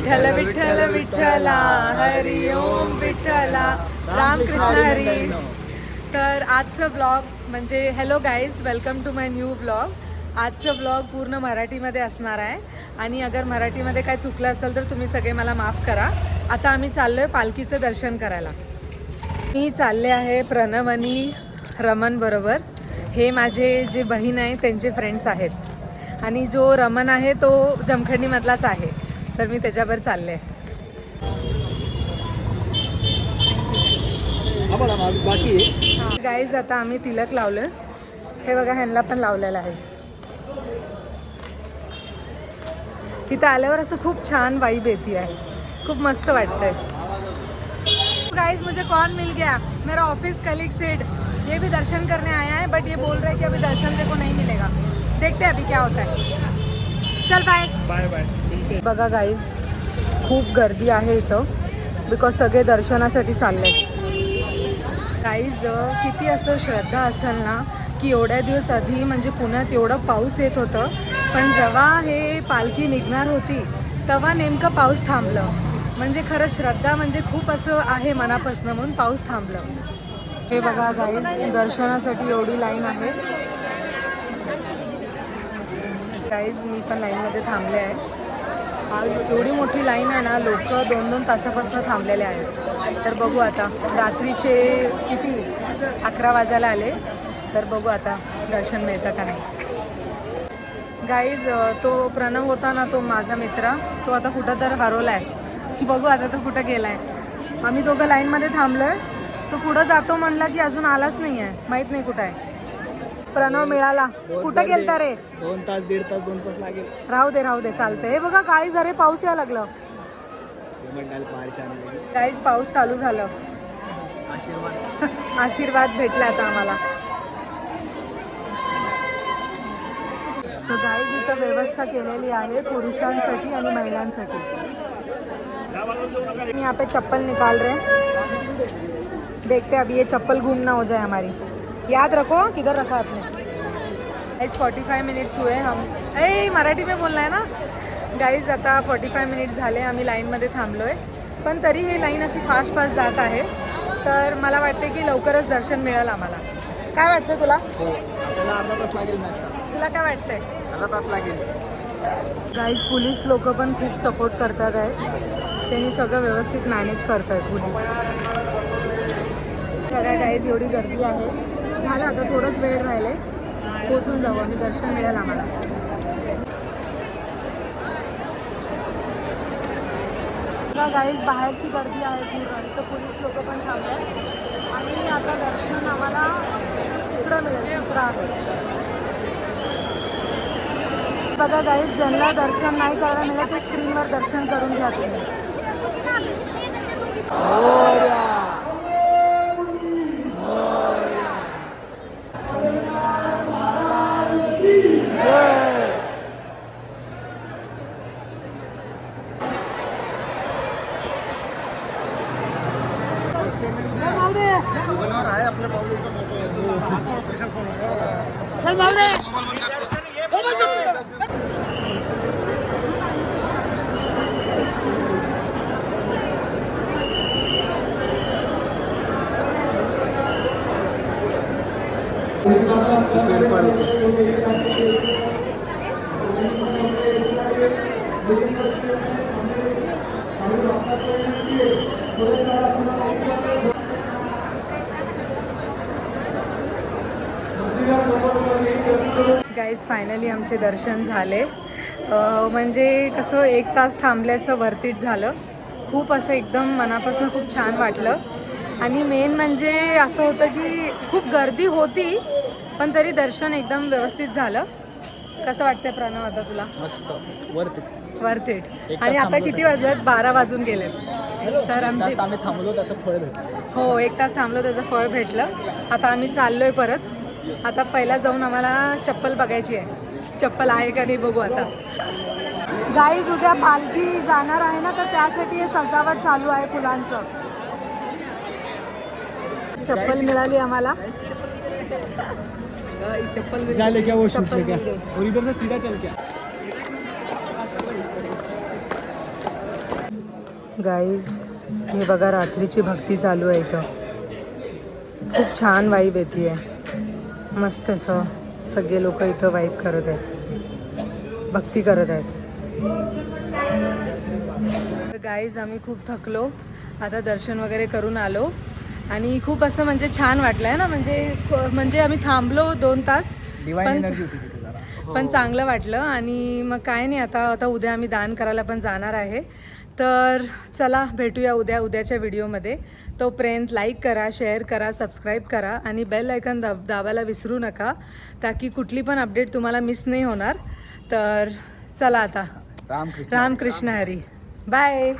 विठ्ठल विठ्ठल विठ्ठला हरी ओम विठ्ठला रामकृष्ण हरी. तर आजचं ब्लॉग म्हणजे hello guys, welcome to my new blog. आजचं ब्लॉग पूर्ण मराठीमध्ये असणार आहे आणि अगर मराठीमध्ये काय चुकलं असेल तर तुम्ही सगळे मला माफ करा. आता आम्ही चाललो आहे पालखीचं दर्शन करायला. मी चालले आहे प्रणव आणि रमन बरोबर. हे माझे जे बहीण आहे त्यांचे फ्रेंड्स आहेत आणि जो रमन आहे तो जमखंडीमधलाच आहे, तर मी त्याच्यावर चालले. गाईज आता आम्ही तिलक लावलं, हे बघा ह्यांना पण लावलेलं आहे. तिथं आल्यावर असं खूप छान वाइब येते आहे, खूप मस्त वाटतंय. गाइस मुझे कौन मिल गया, मेरा ऑफिस कलीग सेड ये भी दर्शन करने आया है, बट ये बोल रहे हैं कि अभी दर्शन देखो नहीं मिलेगा. देखते हैं अभी क्या होता है. चल बाय बाय बाय. बघा गाइस खूप गर्दी आहे इथं, बिकॉज सगळे दर्शनासाठी चालले. गाइस किती असं श्रद्धा असेल ना की एवढ्या दिवस आधी म्हणजे पुण्यात एवढं पाऊस येत होतं, पण जेव्हा हे पालखी निघणार होती तेव्हा नेमकं पाऊस थांबलं. म्हणजे खरंच श्रद्धा म्हणजे खूप असं आहे मनापासून, म्हणून पाऊस थांबलं. हे बघा गाईज दर्शनासाठी एवढी लाईन आहे. गाईज मी पण लाईनमध्ये थांबले आहे. एवढी मोठी लाईन आहे ना, लोक 2-2 तासापासून थांबलेले आहेत. तर बघू आता, रात्रीचे किती 11 वाजायला आले, तर बघू आता दर्शन मिळतं का नाही. गाईज तो प्रणव होता ना, तो माझा मित्र, तो आता कुठं तर हरवला आहे. बघू आता तो कुठं गेलाय. आम्ही दोघं लाईनमध्ये थांबलोय, तो पुढं जातो म्हणला की अजून आलाच नाही आहे, माहीत नाही कुठं आहे. प्रणव मिळाला, कुठं गेलता रे? 2 तास 1.5 तास 2 तास लागेल. राहू दे चालतंय. हे बघा गाईज जरे पाऊस यायला लागलं. गाईज पाऊस चालू झालं. आशीर्वाद भेटला आता आम्हाला. तो गाईज इथं व्यवस्था केलेली आहे पुरुषांसाठी आणि महिलांसाठी. यहाँ पे चप्पल निकाल रहे हैं, देखते अभी ये चप्पल गुम ना हो जाए हमारी. याद रखो किधर रखा आपने. गाइज 45 मिनिट्स हुए हम मराठी में बोलना है ना. गाइज आता 45 मिनिट्स झाले आम्ही लाईनमध्ये थांबलो आहे, पण तरी ही लाईन अशी फास्ट जात आहे. तर मला वाटते की लवकरच दर्शन मिळेल आम्हाला. काय वाटतं तुला? हो, आपल्याला अर्धा तास लागेल मॅक्स. तुला काय वाटतंय? अर्धा तास लागेल. गाईज पोलीस लोक पण खूप सपोर्ट करतात आहे, त्यांनी सगळं व्यवस्थित मॅनेज करत आहेत पोलीस. बघा गाईज एवढी गर्दी आहे. झालं आता थोडंच वेळ राहिले, पोचून जाऊ आम्ही, दर्शन मिळेल आम्हाला. बघा गाईज बाहेरची गर्दी आहे पूर्ण, इथं पोलीस लोक पण थांबतात आणि आता दर्शन आम्हाला तिकडं मिळेल, तिकडं आहे. बघा गाईज ज्यांना दर्शन नाही करायला मिळेल ते स्क्रीनवर दर्शन करून घ्या तुम्ही. गुगलवर आहे आपल्या पावलीचा फोटो येतो. गाईज फायनली आमचे दर्शन झाले. म्हणजे कसं 1 तास थांबल्याचं वर्थिट झालं. खूप असं एकदम मनापासून खूप छान वाटलं. आणि मेन म्हणजे असं होतं की खूप गर्दी होती, पण तरी दर्शन एकदम व्यवस्थित झालं. कसं वाटतंय प्रणव आता तुला? मस्त, वर्थिट. आणि आता किती वाजलेत? 12 वाजून गेलेत. तर आमचे आम्ही थांबलो, त्याचं फळ भेटलं. हो, 1 तास थांबलो, त्याचं फळ भेटलं. आता आम्ही चाललोय परत. आता पहिला जाऊन आम्हाला चप्पल बघायची आहे, चप्पल आहे का नाही बघू आता. गाईज उद्या पालखी जाणार आहे ना, तर त्यासाठी हे सजावट चालू आहे फुलांचं. चप्पल मिळाली आम्हाला. इस चप्पल में जा ले क्या वो शूट से क्या और इधर से सीधा चल क्या गाईज हे बघा रात्रीची भक्ती चालू आहे इथं. खूप छान वाईब येते आहे. मस्त असं सगळे लोक इथं वाईब करत आहेत, भक्ती करत आहेत. गाईज आम्ही खूप थकलो, आता दर्शन वगैरे करून आलो आणि खूप असं म्हणजे छान वाटलं आहे ना. म्हणजे आम्ही थांबलो 2 तास पण चांगलं वाटलं. आणि मग काय नाही, आता उद्या आम्ही दान करायला पण जाणार आहे. तर चला भेटूया उद्याच्या व्हिडिओमध्ये. तोपर्यंत लाईक करा, शेअर करा, सबस्क्राईब करा आणि बेल आयकॉन दाबायला विसरू नका, ताकी कुठली पण अपडेट तुम्हाला मिस नाही होणार. तर चला आता, रामकृष्ण हरी. बाय.